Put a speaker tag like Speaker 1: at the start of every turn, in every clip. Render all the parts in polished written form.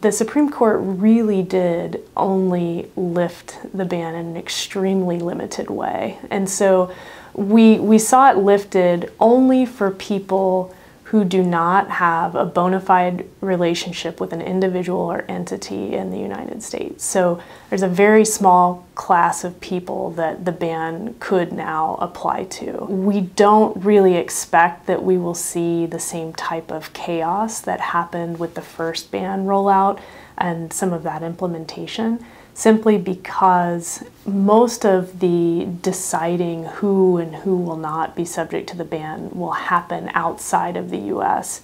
Speaker 1: The Supreme Court really did only lift the ban in an extremely limited way. And so we saw it lifted only for people who do not have a bona fide relationship with an individual or entity in the United States. So there's a very small class of people that the ban could now apply to. We don't really expect that we will see the same type of chaos that happened with the first ban rollout and some of that implementation, simply because most of the deciding who and who will not be subject to the ban will happen outside of the U.S.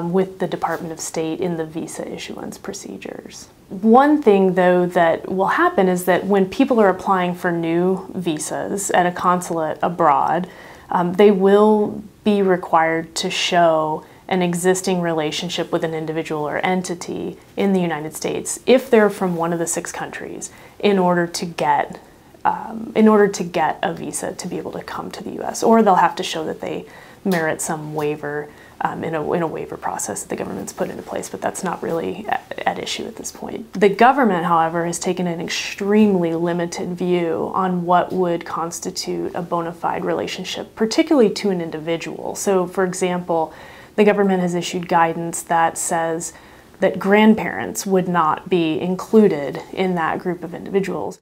Speaker 1: With the Department of State in the visa issuance procedures. One thing, though, that will happen is that when people are applying for new visas at a consulate abroad, they will be required to show an existing relationship with an individual or entity in the United States if they're from one of the 6 countries in order to get a visa to be able to come to the U.S. Or they'll have to show that they merit some waiver in a waiver process that the government's put into place, but that's not really at issue at this point. The government, however, has taken an extremely limited view on what would constitute a bona fide relationship, particularly to an individual. So, for example, the government has issued guidance that says that grandparents would not be included in that group of individuals.